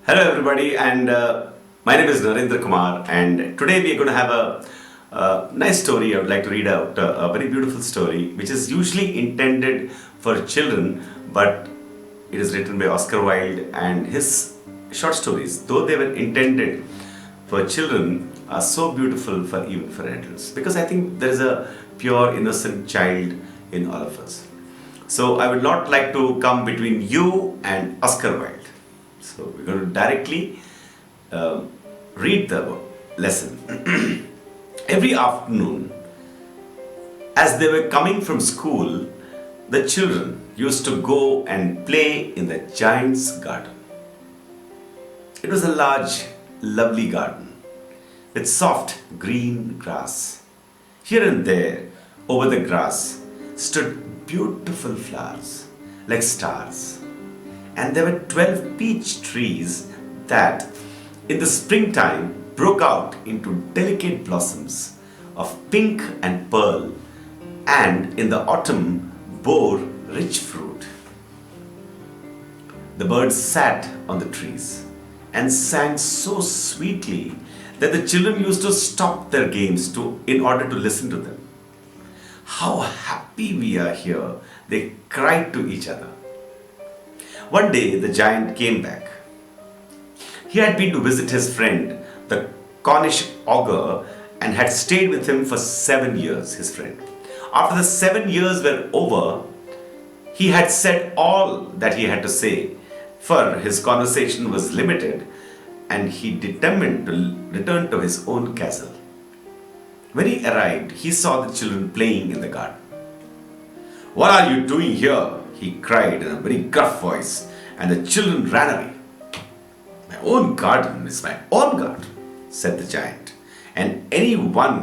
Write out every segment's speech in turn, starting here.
Hello, everybody, and my name is Narendra Kumar. And today we are going to have a nice story. I would like to read out a very beautiful story, which is usually intended for children, but it is written by Oscar Wilde. And his short stories, though they were intended for children, are so beautiful for even for adults. Because I think there is a pure, innocent child in all of us. So I would not like to come between you and Oscar Wilde. So we're going to directly read the lesson. Every afternoon, as they were coming from school, the children used to go and play in the giant's garden. It was a large, lovely garden with soft green grass. Here and there, over the grass, stood beautiful flowers like stars. And there were 12 peach trees that, in the springtime, broke out into delicate blossoms of pink and pearl, and in the autumn bore rich fruit. The birds sat on the trees and sang so sweetly that the children used to stop their games in order to listen to them. "How happy we are here," they cried to each other. One day the giant came back. He had been to visit his friend, the Cornish ogre, and had stayed with him for 7 years, his friend. After the 7 years were over, he had said all that he had to say, for his conversation was limited, and he determined to return to his own castle. When he arrived, he saw the children playing in the garden. "What are you doing here?" he cried in a very gruff voice, and the children ran away. "My own garden is my own garden," said the giant, "and anyone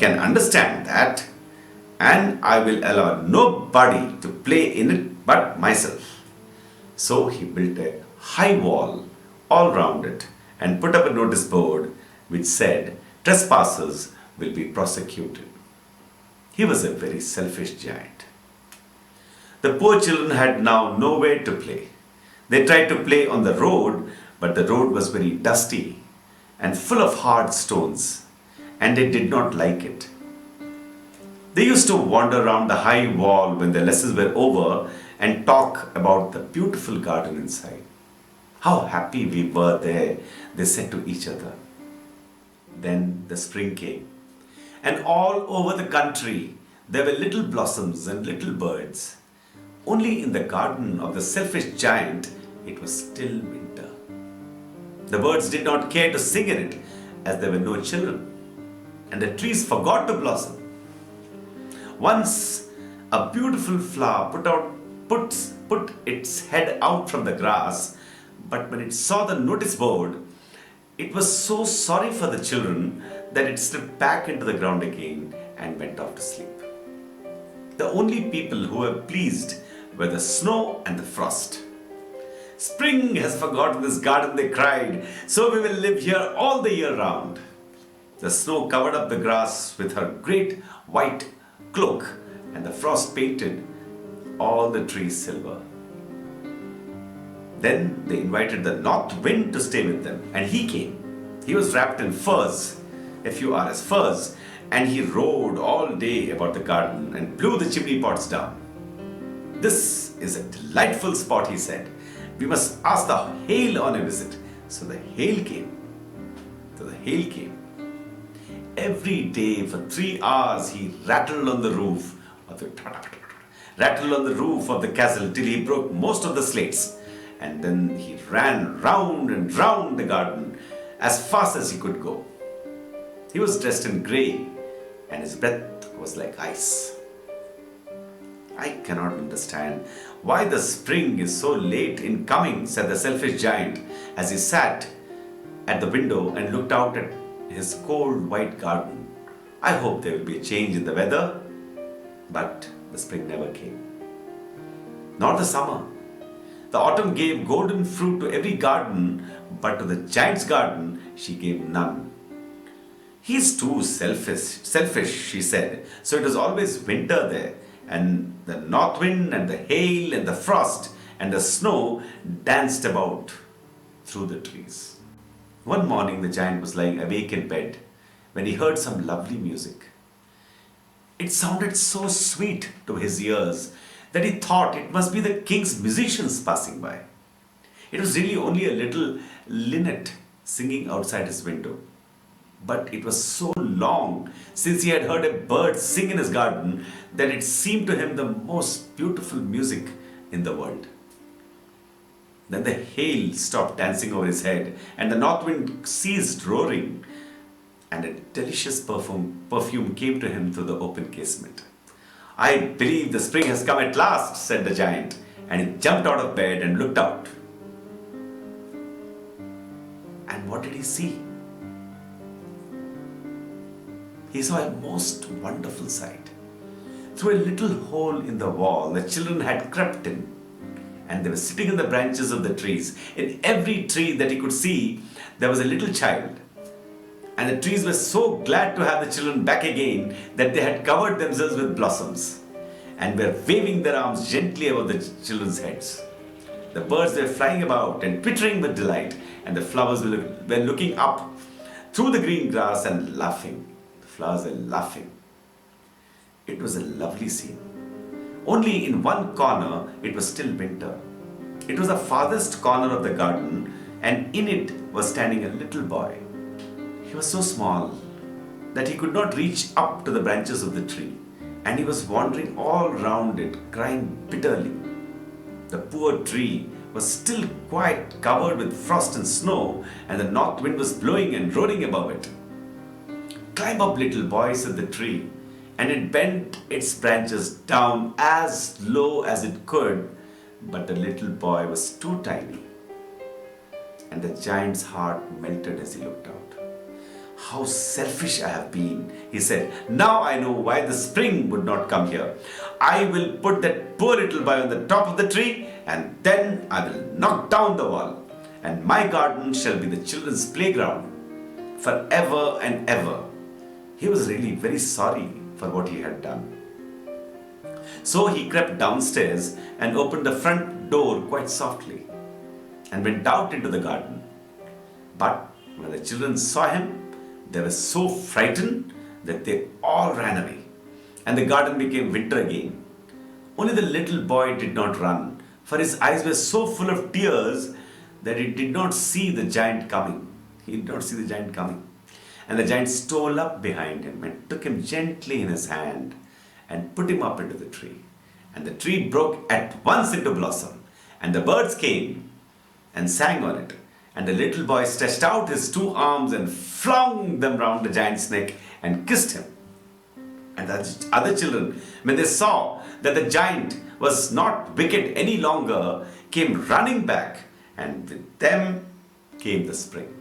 can understand that, and I will allow nobody to play in it but myself." So he built a high wall all round it and put up a notice board which said, "Trespassers will be prosecuted." He was a very selfish giant. The poor children had now nowhere to play. They tried to play on the road, but the road was very dusty and full of hard stones, and they did not like it. They used to wander around the high wall when their lessons were over and talk about the beautiful garden inside. "How happy we were there," they said to each other. Then the spring came, and all over the country there were little blossoms and little birds. Only in the garden of the selfish giant it was still winter. The birds did not care to sing in it, as there were no children, and the trees forgot to blossom. Once a beautiful flower put its head out from the grass, but when it saw the notice board, it was so sorry for the children that it slipped back into the ground again and went off to sleep. The only people who were pleased were the snow and the frost. "Spring has forgotten this garden," they cried, "so we will live here all the year round." The snow covered up the grass with her great white cloak, and the frost painted all the trees silver. Then they invited the north wind to stay with them, and he came. He was wrapped in furs, a few hours furs, and he rode all day about the garden and blew the chimney pots down. "This is a delightful spot," he said. "We must ask the hail on a visit." So the hail came. Every day for 3 hours he rattled on the roof of the castle till he broke most of the slates. And then he ran round and round the garden as fast as he could go. He was dressed in grey, and his breath was like ice. "I cannot understand why the spring is so late in coming," said the selfish giant as he sat at the window and looked out at his cold white garden. "I hope there will be a change in the weather." But the spring never came, nor the summer. The autumn gave golden fruit to every garden, but to the giant's garden she gave none. "He's too selfish," she said. So it was always winter there, and the north wind and the hail and the frost and the snow danced about. through the trees. One morning, the giant was lying awake in bed when he heard some lovely music. It sounded so sweet to his ears that he thought it must be the king's musicians passing by. It was really only a little linnet singing outside his window. But it was so long since he had heard a bird sing in his garden that it seemed to him the most beautiful music in the world. Then the hail stopped dancing over his head, and the north wind ceased roaring, and a delicious perfume came to him through the open casement. I believe the spring has come at last, said the giant, and he jumped out of bed and looked out. And what did he see? He saw a most wonderful sight. Through a little hole in the wall, the children had crept in, and they were sitting in the branches of the trees. In every tree that he could see, there was a little child. And the trees were so glad to have the children back again that they had covered themselves with blossoms and were waving their arms gently above the children's heads. The birds were flying about and twittering with delight, and the flowers were looking up through the green grass and laughing. The flowers were laughing. It was a lovely scene. Only in one corner it was still winter. It was the farthest corner of the garden, and in it was standing a little boy. He was so small that he could not reach up to the branches of the tree, and he was wandering all round it, crying bitterly. The poor tree was still quite covered with frost and snow, and the north wind was blowing and roaring above it. "Climb up, little boy," said the tree, and it bent its branches down as low as it could, but the little boy was too tiny. And the giant's heart melted as he looked out. "How selfish I have been," he said. "Now I know why the spring would not come here. I will put that poor little boy on the top of the tree, and then I will knock down the wall, and my garden shall be the children's playground forever and ever." He was really very sorry for what he had done. So he crept downstairs and opened the front door quite softly and went out into the garden. But when the children saw him, they were so frightened that they all ran away, and the garden became winter again. Only the little boy did not run, for his eyes were so full of tears that he did not see the giant coming. He did not see the giant coming. And the giant stole up behind him and took him gently in his hand and put him up into the tree. And the tree broke at once into blossom, and the birds came and sang on it. And the little boy stretched out his two arms and flung them round the giant's neck and kissed him. And the other children, when they saw that the giant was not wicked any longer, came running back, and with them came the spring.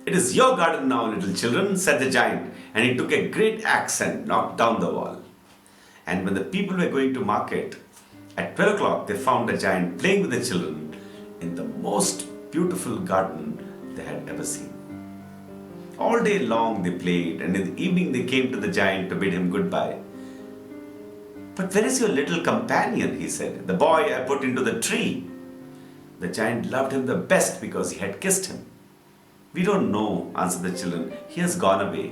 "It is your garden now, little children," said the giant, and he took a great axe and knocked down the wall. And when the people were going to market, at 12 o'clock they found the giant playing with the children in the most beautiful garden they had ever seen. All day long they played, and in the evening they came to the giant to bid him goodbye. "But where is your little companion?" he said. "The boy I put into the tree." The giant loved him the best because he had kissed him. "We don't know," answered the children. "He has gone away."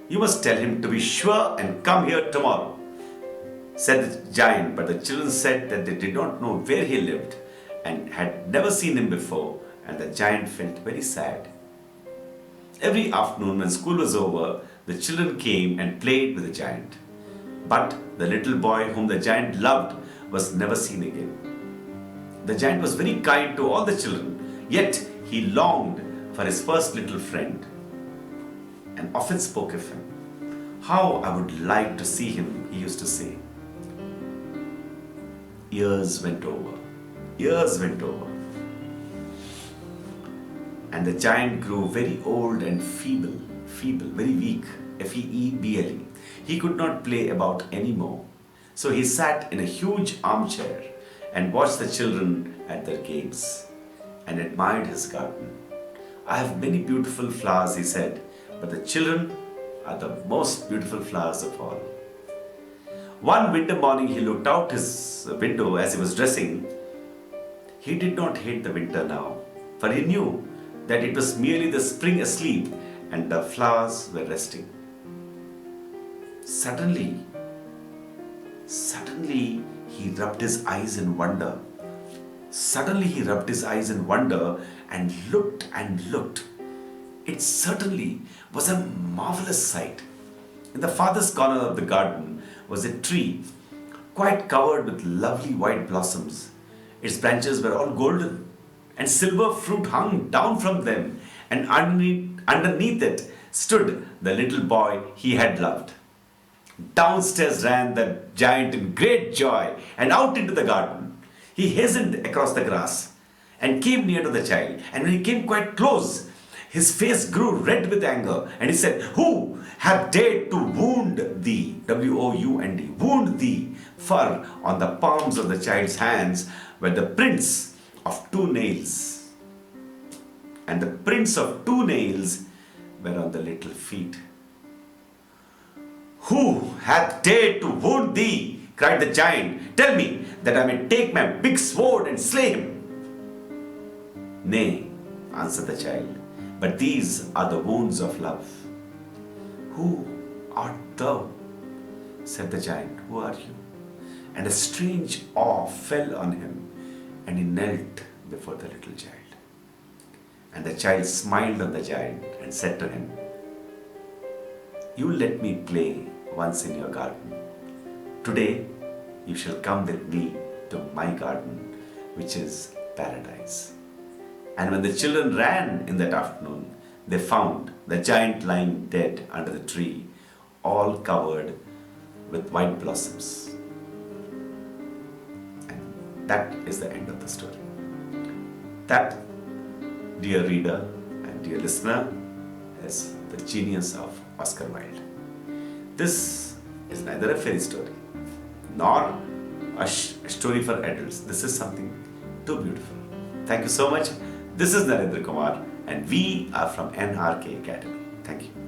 "You must tell him to be sure and come here tomorrow," said the giant. But the children said that they did not know where he lived and had never seen him before, and the giant felt very sad. Every afternoon when school was over, the children came and played with the giant. But the little boy whom the giant loved was never seen again. The giant was very kind to all the children, yet he longed for his first little friend and often spoke of him. "How I would like to see him," he used to say. Years went over. Years went over. And the giant grew very old and feeble, very weak, Feeble. He could not play about anymore. So he sat in a huge armchair and watched the children at their games and admired his garden. "I have many beautiful flowers," he said, "but the children are the most beautiful flowers of all." One winter morning he looked out his window as he was dressing. He did not hate the winter now, for he knew that it was merely the spring asleep and the flowers were resting. Suddenly, he rubbed his eyes in wonder. Suddenly, he rubbed his eyes in wonder and looked and looked. It certainly was a marvelous sight. In the farthest corner of the garden was a tree, quite covered with lovely white blossoms. Its branches were all golden, and silver fruit hung down from them, and underneath it stood the little boy he had loved. Downstairs ran the giant in great joy and out into the garden. He hastened across the grass and came near to the child. And when he came quite close, his face grew red with anger. And he said, "Who have dared to wound thee?" W-O-U-N-D. Wound thee. For on the palms of the child's hands were the prints of 2 nails. And the prints of 2 nails were on the little feet. "Who hath dared to wound thee?" cried the giant. "Tell me, that I may take my big sword and slay him." "Nay," answered the child, "but these are the wounds of love." "Who art thou?" said the giant. "Who are you?" And a strange awe fell on him, and he knelt before the little child. And the child smiled on the giant and said to him, "You let me play once in your garden. Today you shall come with me to my garden, which is paradise." And when the children ran in that afternoon, they found the giant lying dead under the tree, all covered with white blossoms. And that is the end of the story. That, dear reader and dear listener, is the genius of Oscar Wilde. This is neither a fairy story nor a story for adults. This is something too beautiful. Thank you so much. This is Narendra Kumar, and we are from NRK Academy. Thank you.